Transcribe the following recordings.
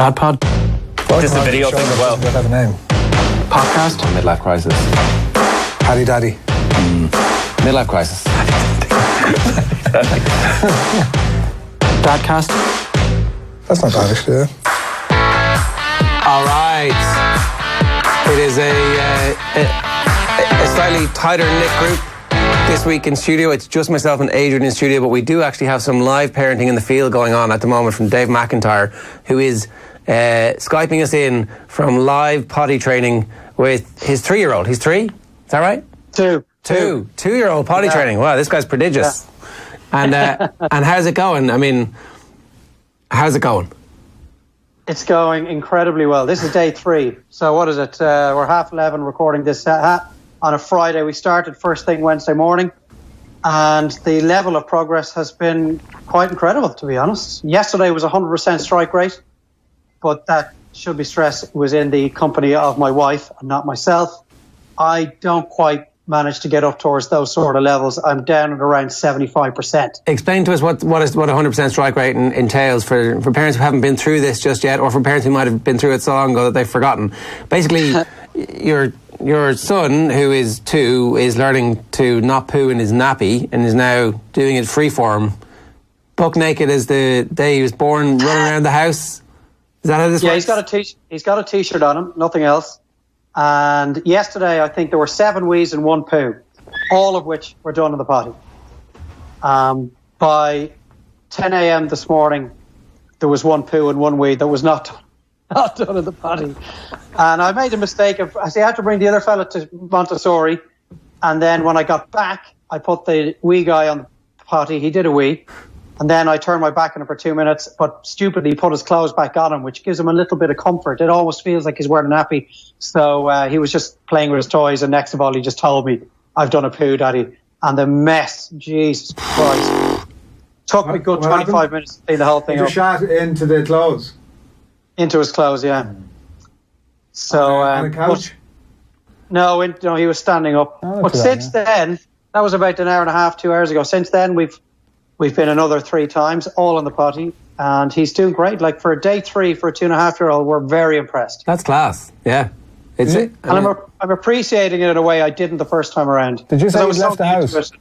Dad Pod. Just a video thing as well. Does have a name? Podcast. Midlife crisis. Paddy Daddy. Midlife crisis. Dadcast. That's not bad, actually. All right. It is a slightly tighter knit group this week in studio. It's just myself and Adrian in studio, but we do actually have some live parenting in the field going on at the moment from Dave McIntyre, who is Skyping us in from live potty training with his 3-year-old. He's 3? Is that right? 2. 2-year-old potty training. Wow, this guy's prodigious. Yeah. And how's it going? I mean, how's it going? It's going incredibly well. This is day 3. So what is it? We're 11:30 recording this on a Friday. We started first thing Wednesday morning, and the level of progress has been quite incredible, to be honest. Yesterday was 100% strike rate, but that should be stressed was in the company of my wife and not myself. I don't quite manage to get up towards those sort of levels. I'm down at around 75%. Explain to us what 100% strike rate entails for parents who haven't been through this just yet, or for parents who might have been through it so long ago that they've forgotten. Basically, your son, who is 2, is learning to not poo in his nappy and is now doing it freeform, buck naked as the day he was born, running around the house. Is that how this works? Yeah, he's got a t-shirt on him, nothing else. And yesterday, I think there were 7 wees and 1 poo, all of which were done in the potty. By 10 a.m. this morning, there was 1 poo and 1 wee that was not done in the potty. And I made a mistake of, I had to bring the other fella to Montessori. And then when I got back, I put the wee guy on the potty. He did a wee. And then I turned my back on him for 2 minutes, but stupidly put his clothes back on him, which gives him a little bit of comfort. It almost feels like he's wearing a nappy. So he was just playing with his toys, and next of all, he just told me, "I've done a poo, Daddy." And the mess, Jesus Christ. Took me a good 25 minutes to clean the whole thing up. You shot into the clothes? Into his clothes, yeah. So on a couch? No, he was standing up. But since then, that was about an hour and a half, 2 hours ago. Since then, we've been another 3 times, all in the potty, and he's doing great. Like for day 3 for a 2.5-year-old, we're very impressed. That's class. Yeah, it's it. And I'm appreciating it in a way I didn't the first time around. Did you say you left the house?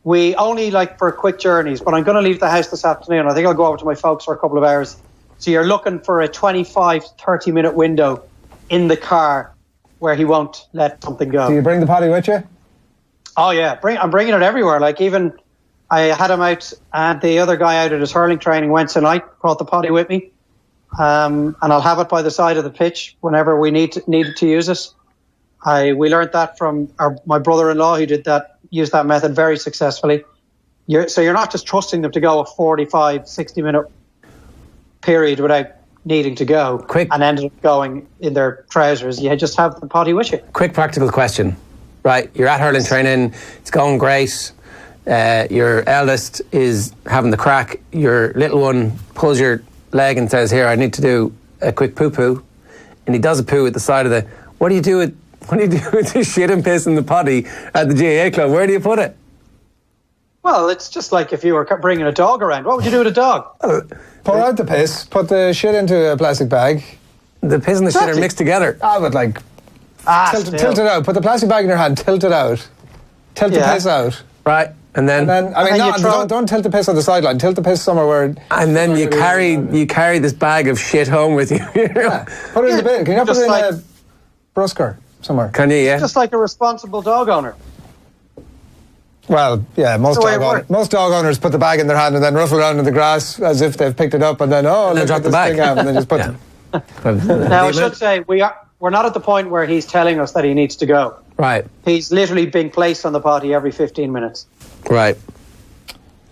We only for quick journeys, but I'm going to leave the house this afternoon. I think I'll go over to my folks for a couple of hours. So you're looking for a 25-30 minute window in the car where he won't let something go. Do you bring the potty with you? Oh yeah, I'm bringing it everywhere. Like even I had him out, and the other guy out at his hurling training Wednesday night brought the potty with me, and I'll have it by the side of the pitch whenever we needed to use it. We learned that from my brother-in-law, who used that method very successfully. So you're not just trusting them to go a 45, 60-minute period without needing to go, and ended up going in their trousers. You just have the potty with you. Quick practical question. Right, you're at hurling training, it's going great. Your eldest is having the crack. Your little one pulls your leg and says, "Here, I need to do a quick poo-poo," and he does a poo at the side of the. What do you do with the shit and piss in the potty at the GAA club? Where do you put it? Well, it's just like if you were bringing a dog around. What would you do with a dog? Pull out the piss, put the shit into a plastic bag. The piss and the shit are mixed together. I would tilt it out. Put the plastic bag in your hand. Tilt it out. Tilt the piss out. Right. And then don't tilt the piss on the sideline. Tilt the piss somewhere where. And then you carry this bag of shit home with you. Yeah. Put it in the bin. Can you not put it in a brusker somewhere? Can you? Yeah. Just like a responsible dog owner. Well, yeah. Most dog owners put the bag in their hand and then ruffle around in the grass as if they've picked it up, and then drop the bag and then just put it. Now I should say we're not at the point where he's telling us that he needs to go. Right. He's literally being placed on the potty every 15 minutes. Right.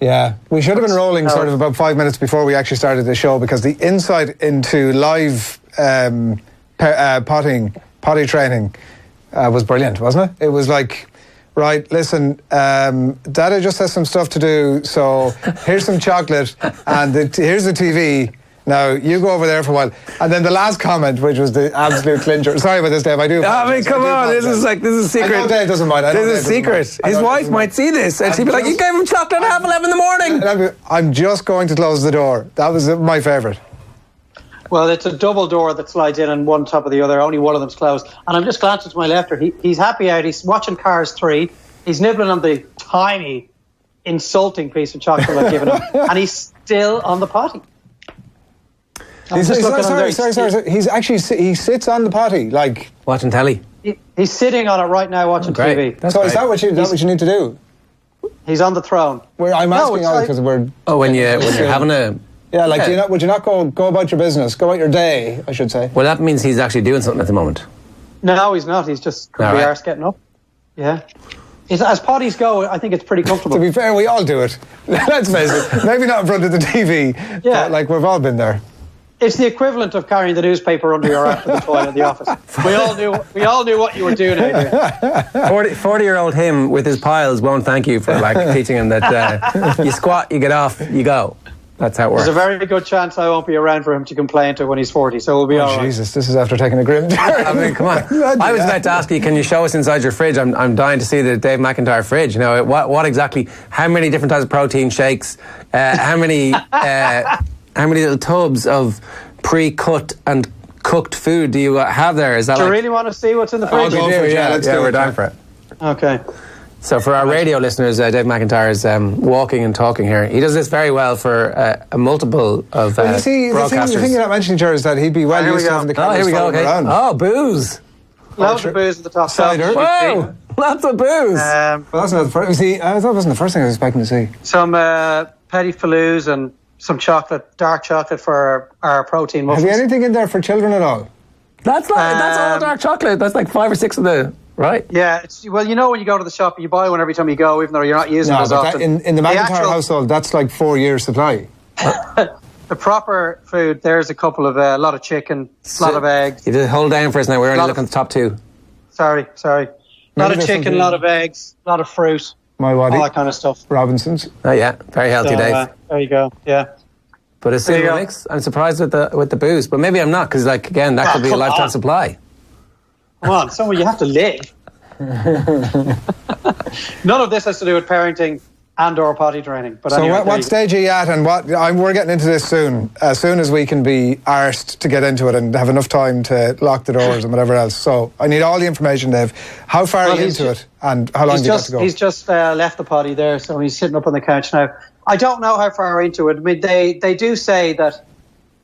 Yeah, we should have been rolling sort of about 5 minutes before we actually started the show, because the insight into live potty training was brilliant, wasn't it? It was like, right, listen, Dada just has some stuff to do, so here's some chocolate and here's the TV. Now, you go over there for a while. And then the last comment, which was the absolute clincher. Sorry about this, Dave. I do. I mean, come on. This is a secret. I know Dave doesn't mind. This is a secret. His wife might see this, and she'd be like, "You gave him chocolate at 11:30 in the morning." I'm just going to close the door. That was my favourite. Well, it's a double door that slides in on one top of the other. Only one of them's closed. And I'm just glancing to my left here. He's happy out. He's watching Cars 3. He's nibbling on the tiny, insulting piece of chocolate I've given him. And he's still on the potty. Sorry. He sits on the potty, like Watching telly. He's sitting on it right now watching Great. TV. That's so. great. Is that what you need to do? He's on the throne. I'm asking it's Ollie like- because we're. Oh, when you're having a... Yeah, like Yeah. would you not go about your business, go about your day, I should say. Well, that means he's actually doing something at the moment. No, he's not. He's just could All be right. arse getting up. Yeah. As potties go, I think it's pretty comfortable. To be fair, we all do it. Let's face it. Maybe not in front of the TV, Yeah. but like we've all been there. It's the equivalent of carrying the newspaper under your arm to the toilet in the office. We all knew what you were doing, Adrian. 40-year-old him with his piles won't thank you for teaching him that you squat, you get off, you go. That's how it works. There's a very good chance I won't be around for him to complain to when he's 40, so we'll be all right. Jesus, this is after taking a grim turn. I mean, come on. I was about to ask you, can you show us inside your fridge? I'm dying to see the Dave McIntyre fridge. You know, what exactly, how many different types of protein shakes, how many little tubs of pre-cut and cooked food do you have there? Is that Do you really want to see what's in the fridge? go for it, yeah, let's do we're it, down yeah. for it. Okay. So for our radio listeners, Dave McIntyre is walking and talking here. He does this very well for a multiple of Well, you see, the broadcasters. thing you're not mentioning, Jerry, is that he'd be well here we used to go. having the Oh, cameras here we go. following Okay. around. Oh, booze. Loads of booze at the top. Cider. Whoa, lots of booze. Well, that's not the first. See, that wasn't the first thing I was expecting to see. Some petit falloos and some chocolate, dark chocolate for our protein Have muffins. you anything in there for children at all? That's all dark chocolate. That's like 5 or 6 of the right. Yeah, well, you know when you go to the shop, you buy one every time you go, even though you're not using it No, as but often. in the McIntyre actual- household, that's like 4 years' supply. The proper food, there's a couple of, a lot of chicken, a lot of eggs. You did hold down for us now. We're only Lot looking of- at the top 2. Sorry. A lot Maybe of there's chicken, a something- lot of eggs, a lot of fruit, My all waddy. that kind of stuff. Robinsons. Oh yeah, very healthy, So, Dave. there you go, yeah. But a there you suitable go. mix. I'm surprised with the booze, but maybe I'm not because again that Oh, could be a come lifetime on. supply. Come on, somewhere you have to live. None of this has to do with parenting and or potty training. But So anyway, what stage are you at, and we're getting into this soon, as soon as we can be arsed to get into it and have enough time to lock the doors and whatever else. So I need all the information, Dave. How far are you into it, and how long do you have to go? He's just left the potty there, so he's sitting up on the couch now. I don't know how far into it. I mean, they do say that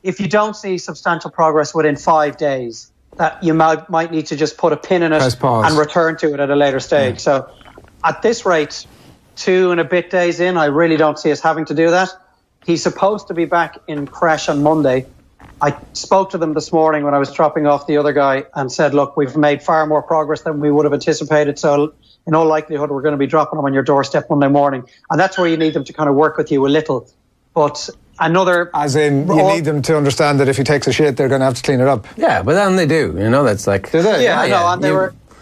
if you don't see substantial progress within 5 days, that you might need to just put a pin in Press it pause. and return to it at a later stage. So at this rate, 2 and a bit days in, I really don't see us having to do that. He's supposed to be back in creche on Monday. I spoke to them this morning when I was dropping off the other guy and said, look, we've made far more progress than we would have anticipated. So in all likelihood, we're going to be dropping them on your doorstep Monday morning. And that's where you need them to kind of work with you a little. But another... As in, you need them to understand that if he takes a shit, they're going to have to clean it up. Yeah, but then they do. You know, that's like. Do they? Yeah, I know.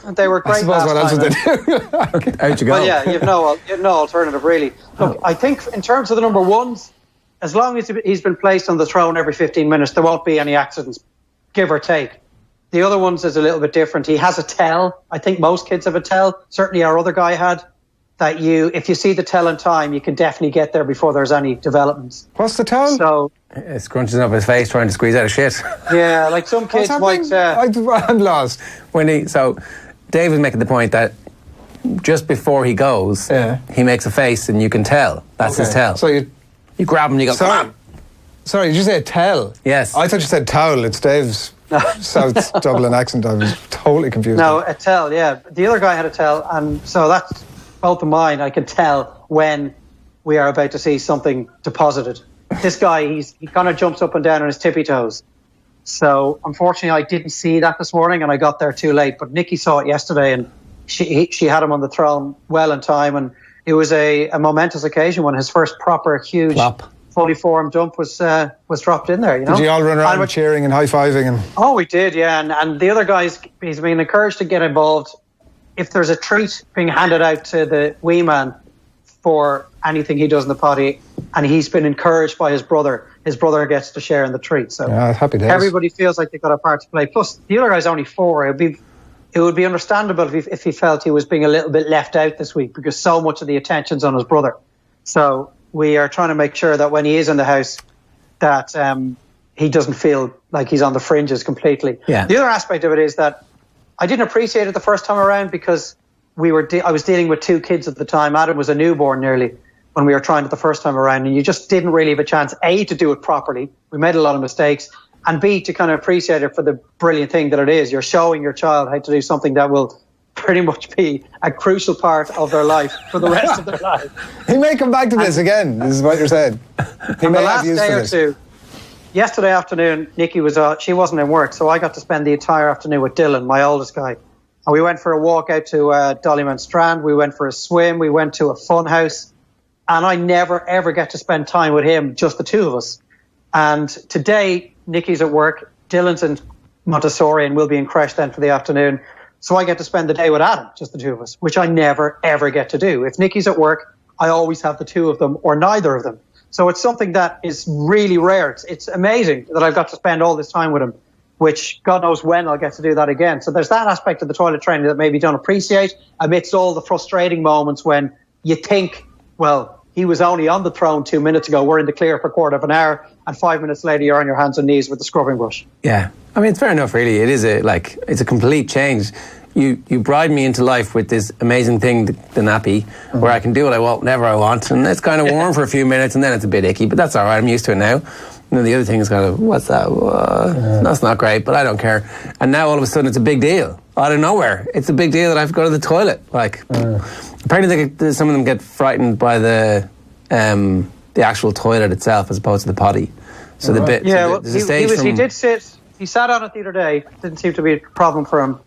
And they were great I suppose what else last would time. they do? Out you go. Well, yeah, you have no alternative, really. Look, I think in terms of the number ones, as long as he's been placed on the throne every 15 minutes, there won't be any accidents, give or take. The other ones is a little bit different. He has a tell. I think most kids have a tell. Certainly our other guy had. That if you see the tell in time, you can definitely get there before there's any developments. What's the towel? So, It's crunching up his face trying to squeeze out of shit. yeah, like some What's kids might... happening? I'm lost. So Dave was making the point that just before he goes, he makes a face and you can tell. That's his tell. So you grab him and you go, Sorry. come on. Sorry, did you say tell? Yes. I thought you said towel. It's Dave's South Dublin accent. I was totally confused. No, a tell, yeah. The other guy had a tell, and so that's both of mine. I can tell when we are about to see something deposited. This guy, he kind of jumps up and down on his tippy toes. So unfortunately, I didn't see that this morning, and I got there too late. But Nikki saw it yesterday, and she had him on the throne well in time, and it was a momentous occasion when his first proper huge Plop. fully formed dump was dropped in there. You know, Did you all run around And cheering and high-fiving? And oh, we did, yeah. And the other guys, he's been encouraged to get involved. If there's a treat being handed out to the wee man for anything he does in the potty, and he's been encouraged by his brother gets to share in the treat. So happy days. everybody feels like they've got a part to play. Plus, the other guy's only 4. It would be understandable if he felt he was being a little bit left out this week because so much of the attention's on his brother. So we are trying to make sure that when he is in the house, that he doesn't feel like he's on the fringes completely. Yeah. The other aspect of it is that I didn't appreciate it the first time around because I was dealing with 2 kids at the time. Adam was a newborn nearly when we were trying it the first time around, and you just didn't really have a chance, A, to do it properly. We made a lot of mistakes, and B, to kind of appreciate it for the brilliant thing that it is. You're showing your child how to do something that will pretty much be a crucial part of their life for the rest of their life. He may come back to this again. This is what you're saying. He may have used for this. Yesterday afternoon, Nikki she wasn't in work, so I got to spend the entire afternoon with Dylan, my oldest guy. And we went for a walk out to Dollymount Strand. We went for a swim. We went to a fun house. And I never, ever get to spend time with him, just the 2 of us. And today, Nikki's at work. Dylan's in Montessori and we'll be in creche then for the afternoon. So I get to spend the day with Adam, just the 2 of us, which I never, ever get to do. If Nikki's at work, I always have the 2 of them or neither of them. So it's something that is really rare. It's amazing that I've got to spend all this time with him, which God knows when I'll get to do that again. So there's that aspect of the toilet training that maybe don't appreciate amidst all the frustrating moments when you think, well, he was only on the throne 2 minutes ago. We're in the clear for a quarter of an hour. And 5 minutes later, you're on your hands and knees with the scrubbing brush. Yeah. I mean, it's fair enough, really. It is it's a complete change. You bride me into life with this amazing thing, the nappy, where I can do what I want whenever I want. And it's kind of warm for a few minutes and then it's a bit icky, but that's all right. I'm used to it now. And then the other thing is kind of, what's that? That's not great, but I don't care. And now all of a sudden it's a big deal. Out of nowhere. It's a big deal that I have to go to the toilet. Apparently some of them get frightened by the actual toilet itself as opposed to the potty. So the bit... Yeah, so he sat on it the other day. Didn't seem to be a problem for him.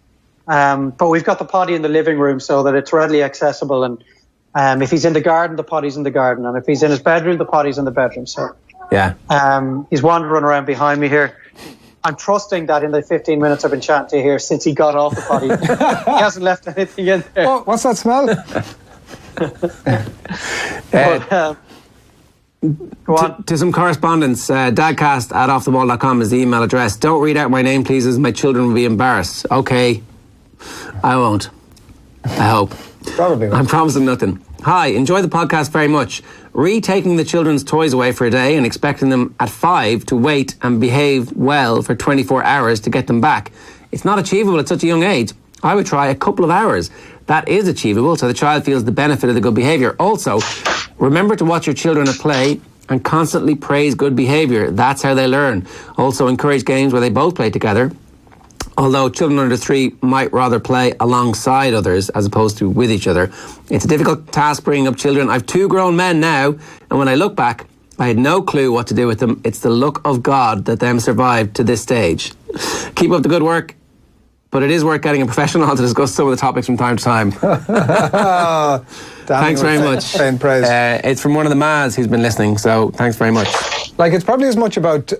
But we've got the potty in the living room so that it's readily accessible. And if he's in the garden, the potty's in the garden. And if he's in his bedroom, the potty's in the bedroom. So yeah. He's wandering around behind me here. I'm trusting that in the 15 minutes I've been chatting to you here since he got off the potty, he hasn't left anything in there. Oh, what's that smell? Go on. To some correspondence, dadcast@offtheball.com is the email address. Don't read out my name, please, as my children will be embarrassed. Okay, I won't. I hope. Probably won't. I'm promising nothing. Hi, enjoy the podcast very much. Retaking the children's toys away for a day and expecting them at 5 to wait and behave well for 24 hours to get them back. It's not achievable at such a young age. I would try a couple of hours. That is achievable, so the child feels the benefit of the good behaviour. Also, remember to watch your children at play and constantly praise good behaviour. That's how they learn. Also, encourage games where they both play together. Although children under 3 might rather play alongside others as opposed to with each other. It's a difficult task bringing up children. I've 2 grown men now, and when I look back, I had no clue what to do with them. It's the luck of God that them survived to this stage. Keep up the good work, but it is worth getting a professional on to discuss some of the topics from time to time. Thanks very much. It's from one of the Maz who's been listening, so thanks very much. It's probably as much about...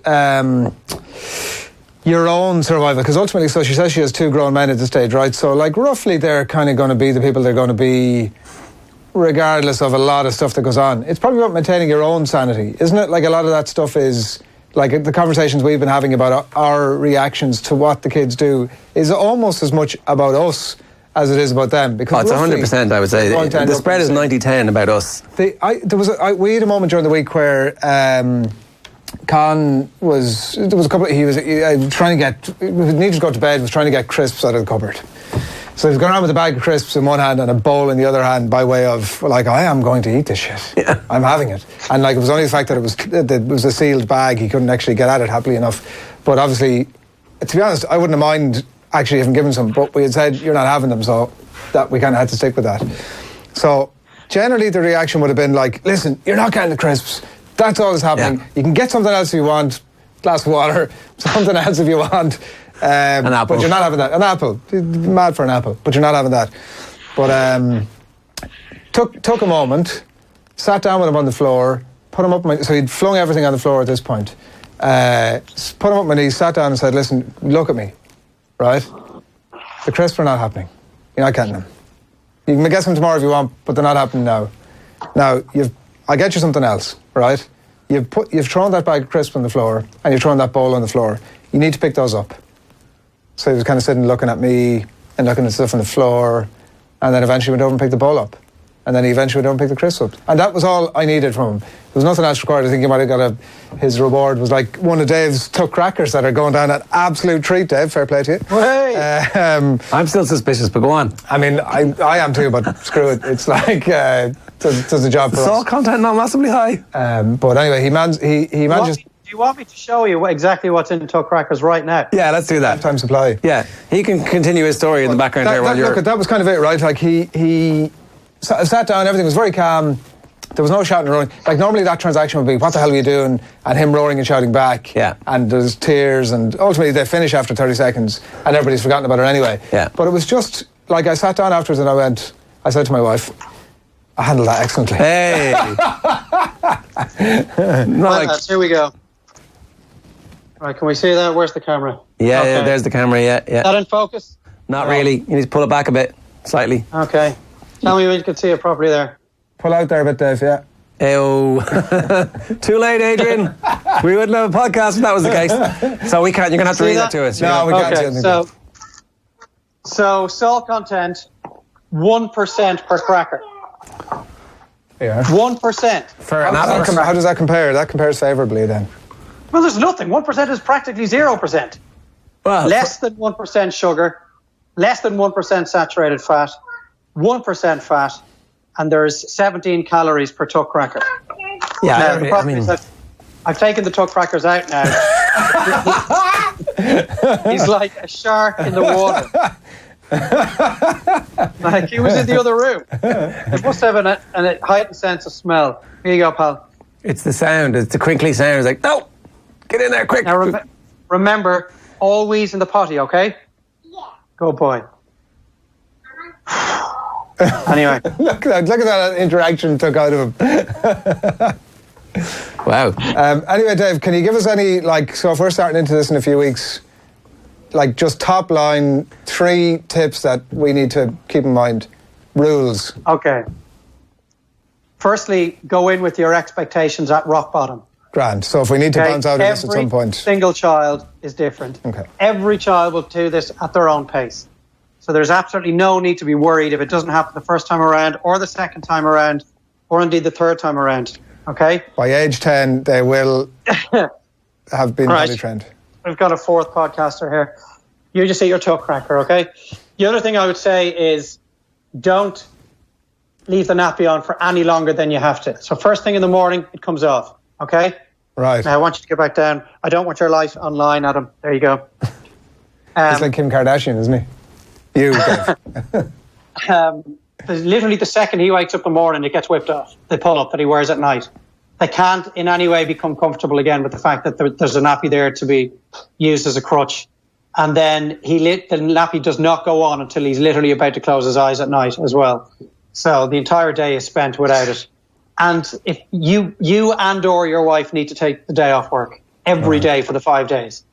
your own survival, because ultimately, so she says she has 2 grown men at this stage, right? So, roughly they're kind of going to be the people they're going to be regardless of a lot of stuff that goes on. It's probably about maintaining your own sanity, isn't it? A lot of that stuff is, the conversations we've been having about our reactions to what the kids do is almost as much about us as it is about them. Because it's 100%, I would say. The spread is 90-10 about us. We had a moment during the week where... Con was, there was a couple, he was trying to get, he needed to go to bed, was trying to get crisps out of the cupboard. So he was going around with a bag of crisps in one hand and a bowl in the other hand by way of, I am going to eat this shit. Yeah. I'm having it. And it was only the fact that it was a sealed bag, he couldn't actually get at it happily enough. But obviously, to be honest, I wouldn't have mind actually having given some, but we had said, you're not having them, so that we kind of had to stick with that. So generally the reaction would have been listen, you're not getting the crisps. That's all that's happening. Yeah. You can get something else if you want, glass of water, something else if you want. An apple. But you're not having that. An apple. You're mad for an apple, but you're not having that. But took a moment, sat down with him on the floor, put him up so he'd flung everything on the floor at this point. Put him up on my knees, sat down and said, listen, look at me, right? The crisps are not happening. You're not getting them. You can get them tomorrow if you want, but they're not happening now. Now, I'll get you something else, right? You've thrown that bag of crisps on the floor and you've thrown that bowl on the floor. You need to pick those up. So he was kind of sitting looking at me and looking at stuff on the floor, and then eventually went over and picked the bowl up. and then he eventually don't pick the crisps up. And that was all I needed from him. There was nothing else required. I think he might have got his reward was like one of Dave's tuck crackers that are going down an absolute treat, Dave. Fair play to you. Hey. I'm still suspicious, but go on. I mean, I am too, but screw it. It's like, does the job for us. Salt content not massively high. But anyway, he manages... Do you want me to show you exactly what's in tuck crackers right now? Yeah, let's do that. Time supply. Yeah, he can continue his story in the background there while you're... Look, that was kind of it, right? Like, he sat down, everything was very calm. There was no shouting and roaring. Like, normally that transaction would be, what the hell are you doing? And him roaring and shouting back. Yeah. And there's tears, and ultimately they finish after 30 seconds, and everybody's forgotten about it anyway. Yeah. But it was just, like, I sat down afterwards and I said to my wife, I handled that excellently. Hey! Here we go. Right, can we see that? Where's the camera? Yeah, okay. yeah, there's the camera, yeah. Is that in focus? Not really. You need to pull it back a bit, slightly. Okay. Tell me when you can see it properly there. Pull out there a bit, Dave, yeah. Oh, too late, Adrian. We wouldn't have a podcast if that was the case. So we can't. You're going to have to read that to us. No, we can't see Okay, anything. so salt content, 1% per cracker. Yeah. 1%. For an adult. How does that compare? That compares favourably then. Well, there's nothing. 1% is practically 0%. Well, Less than 1% sugar, less than 1% saturated fat, 1% fat, and there's 17 calories per tuck cracker. Yeah, Now, the problem is that I've taken the tuck crackers out now. He's like a shark in the water. Like he was in the other room. It must have a heightened sense of smell. Here you go, pal. It's the sound. It's the crinkly sound. It's like, no, get in there quick. Now remember, always in the potty, okay? Yeah. Go boy. Anyway. Look at that interaction took out of him. Wow. Anyway, Dave, can you give us any, so if we're starting into this in a few weeks, just top line 3 tips that we need to keep in mind? Rules. Okay. Firstly, go in with your expectations at rock bottom. Grand. So if we need to bounce out of this at some point. Every single child is different. Okay. Every child will do this at their own pace. So there's absolutely no need to be worried if it doesn't happen the first time around or the second time around or indeed the third time around. Okay? By age 10, they will have been Right. potty trained. We've got a 4th podcaster here. You just eat your tuck cracker, okay? The other thing I would say is don't leave the nappy on for any longer than you have to. So first thing in the morning, it comes off, okay? Right. Now I want you to get back down. I don't want your light online, Adam. There you go. He's like Kim Kardashian, isn't he? You, Dave. Literally the second he wakes up in the morning, it gets whipped off. The pull-up that he wears at night. They can't in any way become comfortable again with the fact that there's a nappy there to be used as a crutch. And then the nappy does not go on until he's literally about to close his eyes at night as well. So the entire day is spent without it. And if you and or your wife need to take the day off work every day for the 5 days,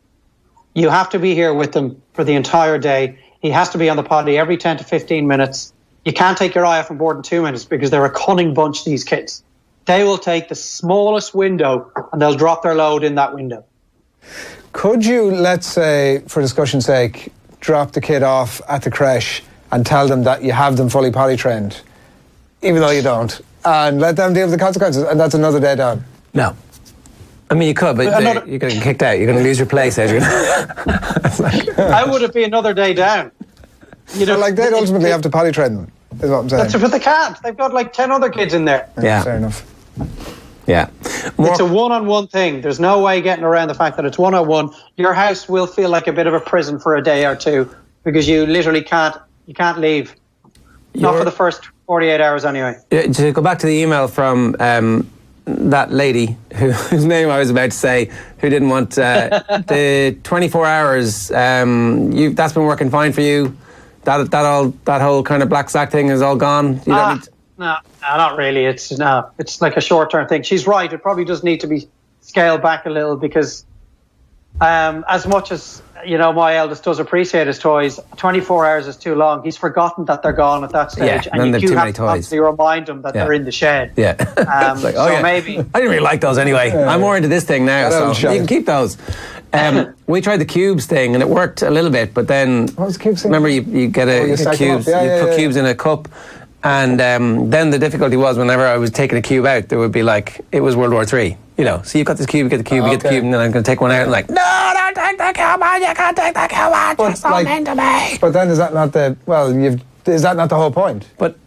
you have to be here with them for the entire day. He has to be on the potty every 10 to 15 minutes. You can't take your eye off him more than 2 minutes because they're a cunning bunch, these kids. They will take the smallest window and they'll drop their load in that window. Could you, let's say, for discussion's sake, drop the kid off at the creche and tell them that you have them fully potty trained, even though you don't, and let them deal with the consequences, and that's another day down? No. I mean, you could, but you're going to get kicked out. You're going to lose your place, Adrian. How would it be another day down? They'd ultimately have to potty train them, is what I'm saying. But they can't. They've got 10 other kids in there. Yeah. Fair enough. Yeah. It's a one-on-one thing. There's no way getting around the fact that it's one-on-one. Your house will feel like a bit of a prison for a day or two because you literally can't leave. Not for the first 48 hours anyway. To go back to the email from that lady whose name I was about to say, who didn't want the 24 hours, that's been working fine for you? That whole kind of black sack thing is all gone? You don't need to... No, not really. It's like a short-term thing. She's right. It probably does need to be scaled back a little because as much as, my eldest does appreciate his toys, 24 hours is too long. He's forgotten that they're gone at that stage. Yeah, and you do have to constantly remind him that they're in the shed. Yeah. Maybe. I didn't really like those anyway. I'm more into this thing now, so you can keep those. We tried the cubes thing and it worked a little bit, but then... What was the cubes thing? Remember, you get cubes, you put cubes in a cup And then the difficulty was whenever I was taking a cube out, there would be like, it was World War III. You know, so you've got this cube, you get the cube, you get the cube, and then I'm going to take one out and like, no, don't take the cube out, you can't take the cube out, you're so mean to me. But then is that not the whole point? But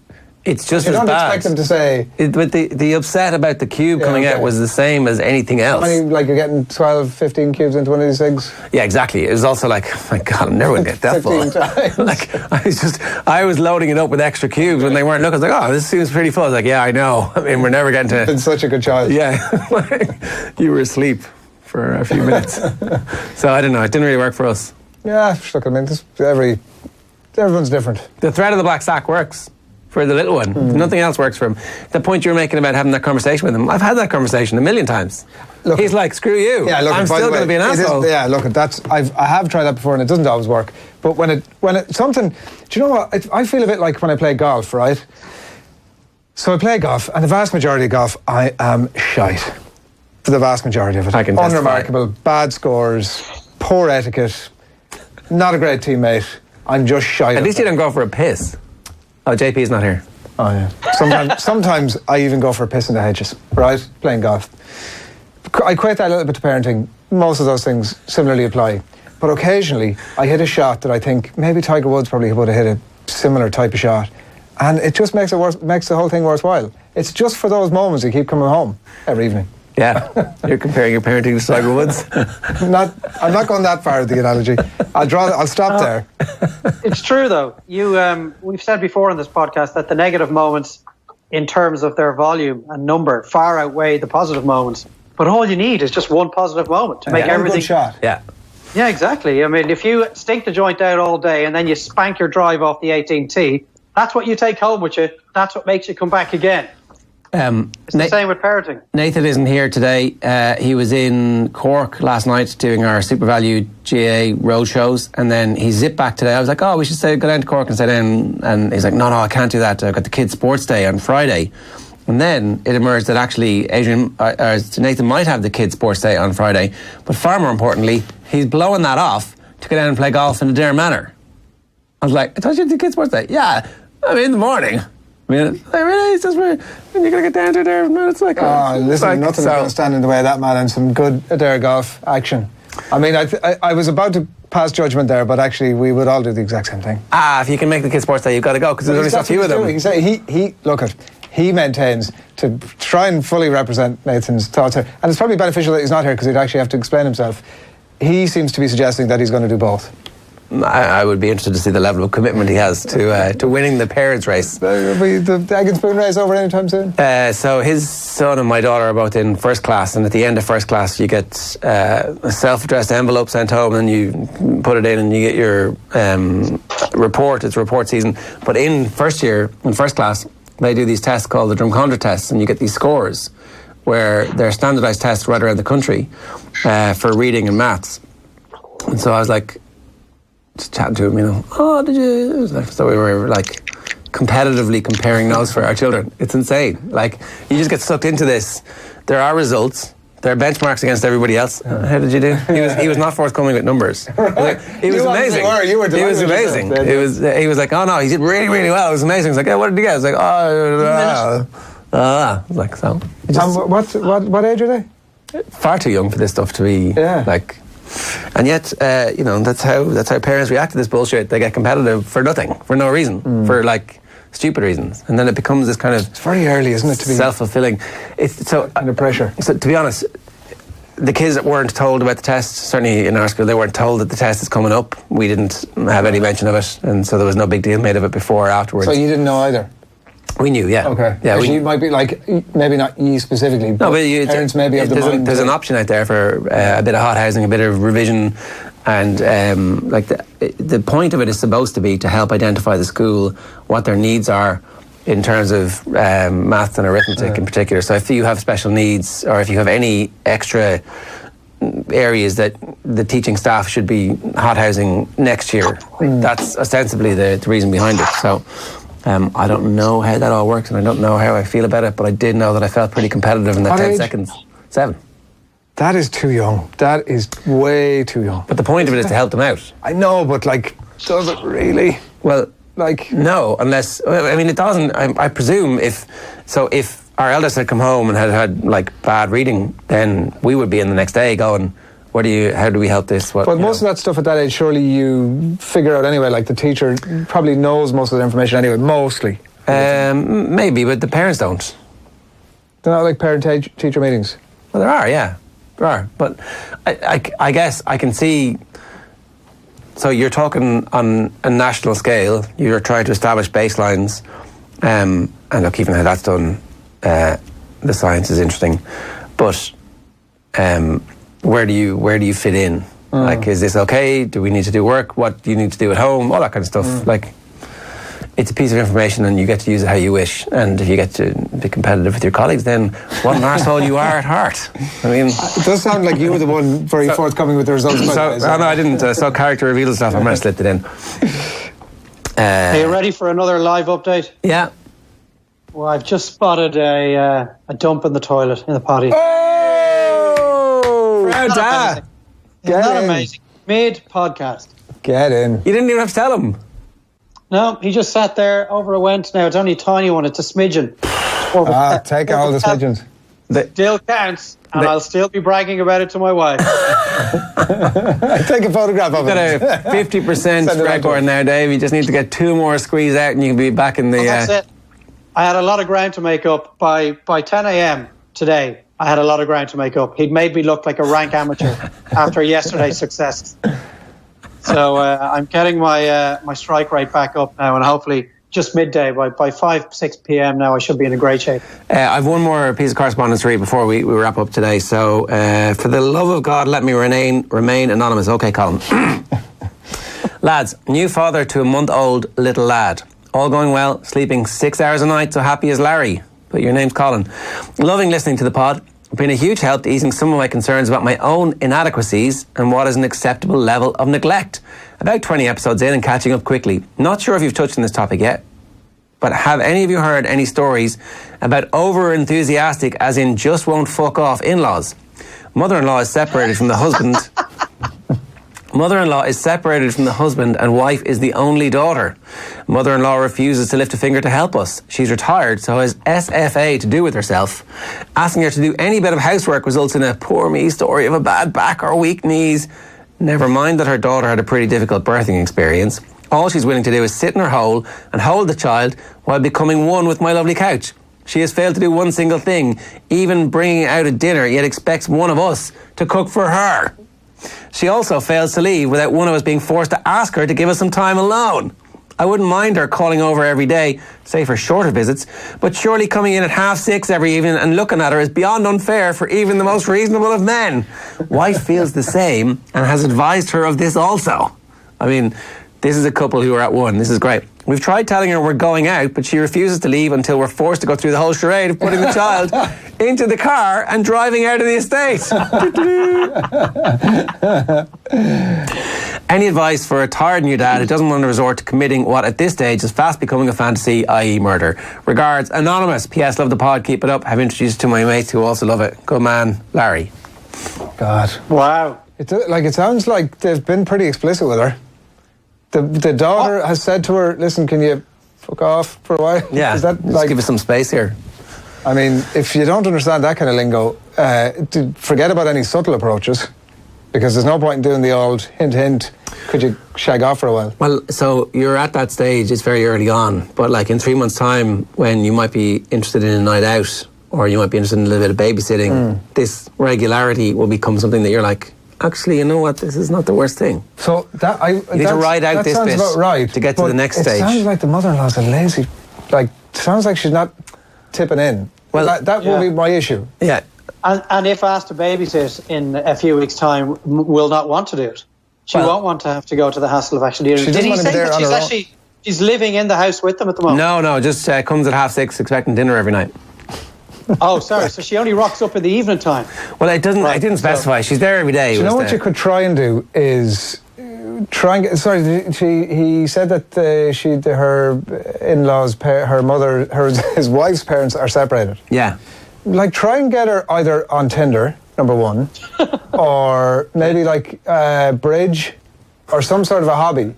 it's just You as don't bad. expect them to say... But the upset about the cube coming out was the same as anything else. How many, like you're getting 12, 15 cubes into one of these things? Yeah, exactly. It was also like, oh my God, I'm never going to get that 15 full. times. Like, I was loading it up with extra cubes when they weren't looking. I was like, oh, this seems pretty full. I was like, yeah, I know. I mean, we're never getting to... You've been such a good child. Yeah. You were asleep for a few minutes. So I don't know. It didn't really work for us. Yeah, look, I mean, everyone's different. The thread of the black sack works for the little one. Nothing else works for him. The point you were making about having that conversation with him, I've had that conversation a million times. Look, he's like, screw you. Yeah, look, I'm by still the way, going to be an asshole. I have tried that before and it doesn't always work. But when it something, do you know what? I feel a bit like when I play golf, right? So I play golf, and the vast majority of golf, I am shite. For the vast majority of it. I can testify. Unremarkable, bad scores, poor etiquette, not a great teammate. I'm just shite. At least you don't go for a piss. Oh, JP's not here. Oh yeah. Sometimes I even go for a piss in the hedges, right? Playing golf. I equate that a little bit to parenting. Most of those things similarly apply. But occasionally I hit a shot that I think maybe Tiger Woods probably would have hit a similar type of shot. And it just makes the whole thing worthwhile. It's just for those moments you keep coming home every evening. Yeah. You're comparing your parenting to Tiger Woods. I'm not going that far with the analogy. I'll stop there. It's true, though. We've said before in this podcast that the negative moments, in terms of their volume and number, far outweigh the positive moments. But all you need is just one positive moment to make everything. Good shot. Yeah. Yeah, exactly. I mean, if you stink the joint out all day and then you spank your drive off the 18T, that's what you take home with you. That's what makes you come back again. It's the same with parenting. Nathan isn't here today. He was in Cork last night doing our Super Value GA road shows, and then he zipped back today. I was like, oh, we should go down to Cork and sit down. And he's like, no, I can't do that. I've got the kids' sports day on Friday. And then it emerged that actually Nathan might have the kids' sports day on Friday, but far more importantly, he's blowing that off to go down and play golf in the Dare Manor. I was like, I thought you had the kids' sports day. Yeah, I mean, in the morning. I mean, like, really? It's just you're going to get down to Adare, man. It's like... listen, like, nothing's going to stand in the way of that, man, and some good Adare golf action. I mean, I was about to pass judgment there, but actually we would all do the exact same thing. If you can make the kids' sports day, you've got to go, because there's only so few of them. He maintains to try and fully represent Nathan's thoughts here, and it's probably beneficial that he's not here, because he'd actually have to explain himself. He seems to be suggesting that he's going to do both. I would be interested to see the level of commitment he has to winning the parents' race. The egg and spoon race over anytime soon? So his son and my daughter are both in first class, and at the end of first class you get a self-addressed envelope sent home, and you put it in and you get your report. It's report season. But in first class, they do these tests called the Drumcondra tests, and you get these scores where they're standardised tests right around the country for reading and maths. And so I was like, just chatting to him, did you? So we were like competitively comparing notes for our children. It's insane. Like, you just get sucked into this. There are results. There are benchmarks against everybody else. How did you do? He was not forthcoming with numbers. He was amazing. You were he was amazing. He was like, oh no, he did really, really well. It was amazing. He was like, yeah, what did you get? I was like, I was like, so. What age are they? Far too young for this stuff to be like. And yet, that's how parents react to this bullshit. They get competitive for nothing, for no reason, for like stupid reasons, and then it becomes this kind of... It's very early, isn't it, to be self-fulfilling. It's so under pressure. So to be honest, the kids that weren't told about the test, certainly in our school, they weren't told that the test is coming up. We didn't have any mention of it, and so there was no big deal made of it before or afterwards. So you didn't know either? We knew, yeah. Okay. Yeah, you might be like, maybe not you specifically, but parents maybe have the mind. There's an option out there for a bit of hot housing, a bit of revision, and the point of it is supposed to be to help identify the school, what their needs are in terms of maths and arithmetic in particular. So if you have special needs, or if you have any extra areas that the teaching staff should be hot housing next year, that's ostensibly the reason behind it. So I don't know how that all works, and I don't know how I feel about it, but I did know that I felt pretty competitive in that 10 seconds. 7. That is too young. That is way too young. But the point of it is to help them out. I know, but like, does it really? Well, Like, No, unless, I mean, it doesn't, I presume if our eldest had come home and had like bad reading, then we would be in the next day going, how do we help this? but most of that stuff at that age, surely you figure out anyway, like the teacher probably knows most of the information anyway, mostly. Maybe, but the parents don't. They're not like parent-teacher meetings? Well, there are, yeah. There are. But I guess I can see... So you're talking on a national scale. You're trying to establish baselines. And look, even how that's done, the science is interesting. But where do you fit in? Like, is this okay? Do we need to do work? What do you need to do at home? All that kind of stuff. Like, it's a piece of information and you get to use it how you wish. And if you get to be competitive with your colleagues, then what an arsehole you are at heart. I mean... It does sound like you were the one very forthcoming with the results. No, I didn't. So character reveal stuff. I might have slipped it in. Are you ready for another live update? Yeah. Well, I've just spotted a dump in the toilet, in the potty. Oh! Proud dad. Get Isn't that in. amazing? Mid-podcast. Get in. You didn't even have to tell him. No, he just sat there, over it went. Now, it's only a tiny one. It's a smidgen. Take all the smidgens. Still counts, and I'll still be bragging about it to my wife. Take a photograph of Got it. a 50% record now, Dave. You just need to get 2 more squeeze out and you can be back in the... That's it. I had a lot of ground to make up. By 10 a.m. today, I had a lot of ground to make up. He'd made me look like a rank amateur after yesterday's success. So I'm getting my strike rate back up now, and hopefully just midday, by 5, 6 p.m. now, I should be in a great shape. I've one more piece of correspondence to read before we wrap up today. So, for the love of God, let me remain anonymous. Okay, Colin. Lads, new father to a month-old little lad. All going well, sleeping 6 hours a night, so happy as Larry. But your name's Colin. Loving listening to the pod. Been a huge help to easing some of my concerns about my own inadequacies and what is an acceptable level of neglect. About 20 episodes in and catching up quickly. Not sure if you've touched on this topic yet, but have any of you heard any stories about over-enthusiastic, as in just won't fuck off, in-laws? Mother-in-law is separated from the husband. Mother-in-law is separated from the husband and wife is the only daughter. Mother-in-law refuses to lift a finger to help us. She's retired, so has SFA to do with herself. Asking her to do any bit of housework results in a poor me story of a bad back or weak knees. Never mind that her daughter had a pretty difficult birthing experience. All she's willing to do is sit in her hole and hold the child while becoming one with my lovely couch. She has failed to do one single thing, even bringing out a dinner, yet expects one of us to cook for her. She also fails to leave without one of us being forced to ask her to give us some time alone. I wouldn't mind her calling over every day, say for shorter visits, but surely coming in at 6:30 every evening and looking at her is beyond unfair for even the most reasonable of men. Wife feels the same and has advised her of this also. I mean, this is a couple who are at one. This is great. We've tried telling her we're going out, but she refuses to leave until we're forced to go through the whole charade of putting the child into the car and driving out of the estate. Any advice for a tired new dad who doesn't want to resort to committing what at this stage is fast becoming a fantasy, i.e. murder? Regards, Anonymous. P.S. Love the pod. Keep it up. Have introduced to my mates who also love it. Good man, Larry. God. Wow. It sounds like they've been pretty explicit with her. The daughter has said to her, listen, can you fuck off for a while? Yeah, Is that just give us some space here. I mean, if you don't understand that kind of lingo, forget about any subtle approaches, because there's no point in doing the old hint, could you shag off for a while? Well, so you're at that stage, it's very early on, but like in 3 months' time, when you might be interested in a night out, or you might be interested in a little bit of babysitting, this regularity will become something that you're like, actually, you know what? This is not the worst thing. So that you need to ride out this bit about right, to get to the next stage. It sounds like the mother-in-law's a lazy. Sounds like she's not tipping in. Well, that will be my issue. Yeah. And if asked to babysit in a few weeks' time, will not want to do it. She won't want to have to go to the hassle of actually doing it. Did he say that she's living in the house with them at the moment? No, just comes at 6:30 expecting dinner every night. Oh, sorry. So she only rocks up in the evening time. Well, it doesn't. Right. I didn't specify. She's there every day. Do you know what you could try and do is try and get. Sorry, he said that her in-laws, her mother, his wife's parents are separated. Yeah. Like, try and get her either on Tinder, number one, or maybe like bridge, or some sort of a hobby.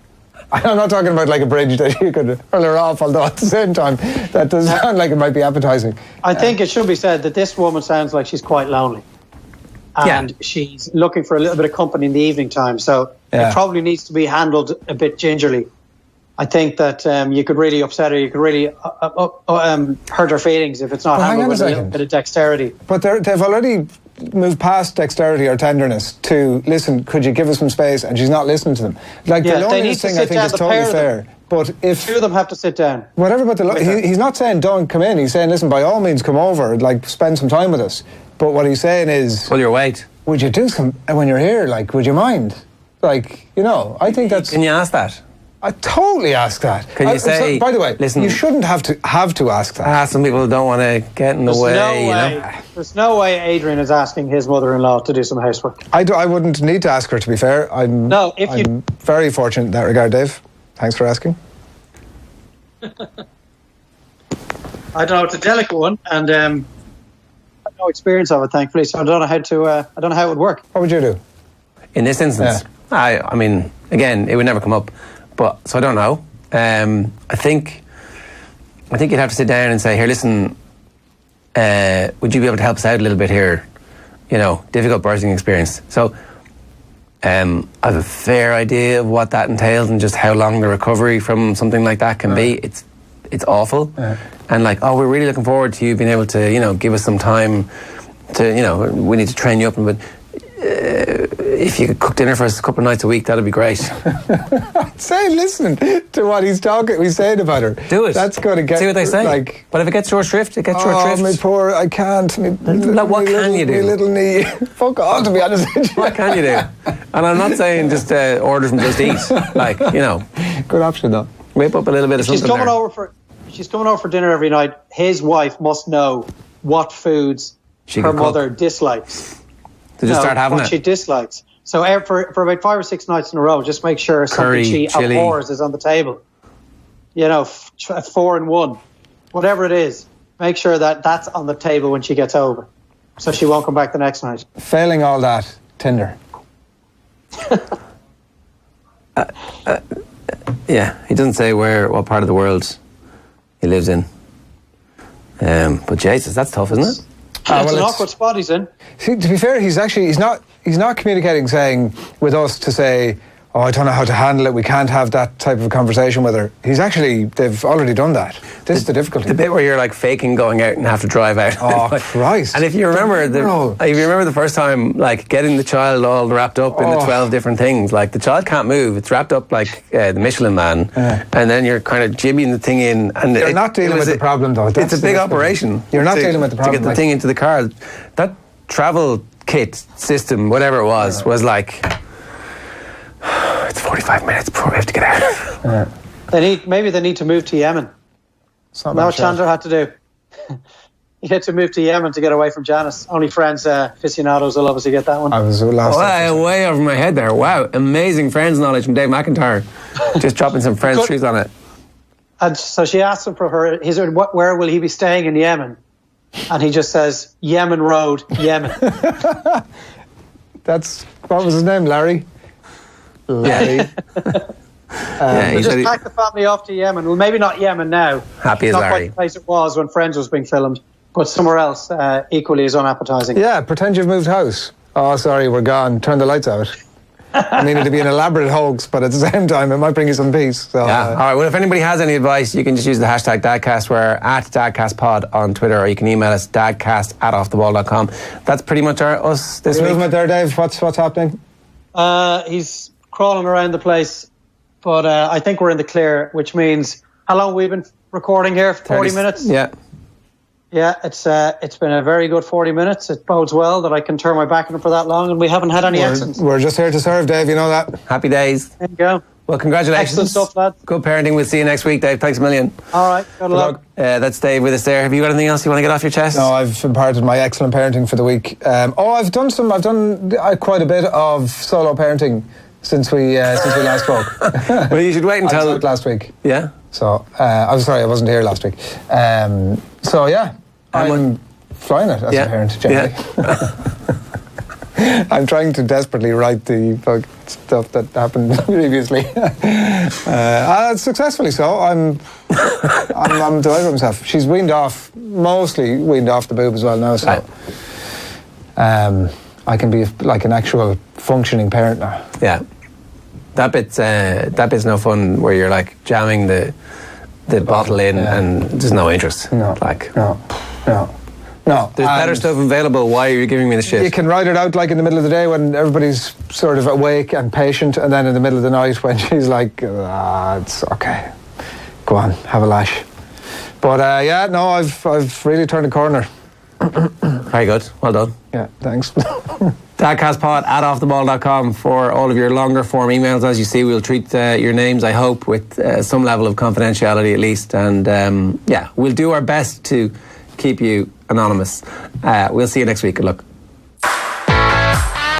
I'm not talking about like a bridge that you could hurl her off, although at the same time, that does sound like it might be appetizing. I think it should be said that this woman sounds like she's quite lonely. And she's looking for a little bit of company in the evening time. So it probably needs to be handled a bit gingerly. I think that you could really upset her. You could really hurt her feelings if it's not handled with a little bit of dexterity. But they've already moved past dexterity or tenderness to, listen, could you give us some space? And she's not listening to them. Like, the loneliness thing, I think, is totally fair. But if two of them have to sit down. Whatever, but he's not saying don't come in. He's saying, listen, by all means, come over, like, spend some time with us. But what he's saying is, pull your weight. Would you do some when you're here? Like, would you mind? Like, you know, I think that's. Can you ask that? I totally ask that. Can you say? By the way, listen, you shouldn't have to ask that. Some people don't want to get in the way. There's no way Adrian is asking his mother-in-law to do some housework. I wouldn't need to ask her, to be fair. I'm very fortunate in that regard, Dave. Thanks for asking. I don't know. It's a delicate one, and I have no experience of it, thankfully. So I don't know how it would work. What would you do in this instance? Yeah. I mean, again, it would never come up. But so I don't know. I think you'd have to sit down and say, here, listen, would you be able to help us out a little bit here? You know, difficult birthing experience. So I have a fair idea of what that entails and just how long the recovery from something like that can be. It's awful. And like, we're really looking forward to you being able to, you know, give us some time to, you know, we need to train you up. But if you could cook dinner for us a couple of nights a week, that'd be great. Say, listen to what he's saying about her. Do it. That's going to get. See what they say. Like, but if it gets short shrift, it gets short shrift. My poor, I can't. What can you do? My little knee. Fuck off, to be honest with you. What can you do? And I'm not saying just order from Just Eat. Like, you know. Good option, though. Whip up a little bit of something. She's coming over for dinner every night. His wife must know what foods her mother dislikes. To just start having what she dislikes. So for about 5 or 6 nights in a row, just make sure Curry, something she abhors is on the table. You know, 4 in 1, whatever it is. Make sure that that's on the table when she gets over, so she won't come back the next night. Failing all that, Tinder. Yeah, he doesn't say what part of the world he lives in. But Jesus, that's tough, isn't it? It's an awkward spot he's in. See, to be fair, he's not communicating, saying with us to say, I don't know how to handle it, we can't have that type of conversation with her. They've already done that. This is the difficulty. The bit where you're like faking going out and have to drive out. Oh, Christ. And if you remember the first time, like getting the child all wrapped up in the 12 different things, like the child can't move, it's wrapped up like the Michelin Man, and then you're kind of jibbing the thing in. And you're not dealing with the problem, though. It's a big operation. You're not dealing with the problem. To get the thing into the car. That travel kit system, whatever it was like, it's 45 minutes before we have to get out. Maybe they need to move to Yemen. That's what Chandler had to do. He had to move to Yemen to get away from Janice. Only Friends aficionados will obviously get that one. I was last way over my head there. Wow, amazing Friends knowledge from Dave McIntyre. Just dropping some Friends trees on it. And so she asked him for her. He said, where will he be staying in Yemen? And he just says, Yemen Road, Yemen. What was his name, Larry? He just packed the family off to Yemen. Well, maybe not Yemen now. Happy as not Larry. Quite the place it was when Friends was being filmed, but somewhere else equally as unappetizing. Yeah, pretend you've moved house. Oh, sorry, we're gone. Turn the lights out. I mean, it'd be an elaborate hoax, but at the same time, it might bring you some peace. So, all right, well, if anybody has any advice, you can just use the hashtag Dadcast. We're at DadcastPod on Twitter, or you can email us dadcast@offtheball.com. That's pretty much us this week. Movement there, Dave. What's happening? He's crawling around the place, but I think we're in the clear, which means, how long have we been recording here? 40 minutes? Yeah. Yeah, it's been a very good 40 minutes. It bodes well that I can turn my back on it for that long, and we haven't had any accidents. We're just here to serve, Dave, you know that. Happy days. There you go. Well, congratulations. Excellent stuff, lad. Good parenting. We'll see you next week, Dave. Thanks a million. All right, good luck. That's Dave with us there. Have you got anything else you want to get off your chest? No, I've imparted my excellent parenting for the week. I've done quite a bit of solo parenting since we last spoke. Well, you should wait until... I was out last week. Yeah? So, I'm sorry, I wasn't here last week. I'm flying it as a parent, generally. Yeah. I'm trying to desperately write the stuff that happened previously. Successfully so. I'm delighted with myself. She's mostly weaned off the boob as well now, so I can be like an actual functioning parent now. Yeah. That bit's no fun where you're like jamming the bottle in and there's no interest. No. There's better stuff available. Why are you giving me the shit? You can write it out like in the middle of the day when everybody's sort of awake and patient, and then in the middle of the night when she's like, it's okay. Go on, have a lash. But I've really turned a corner. Very good. Well done. Yeah, thanks. Dadcastpod@offtheball.com for all of your longer form emails. As you see, we'll treat your names, I hope, with some level of confidentiality at least. And we'll do our best to keep you anonymous. We'll see you next week. Good luck.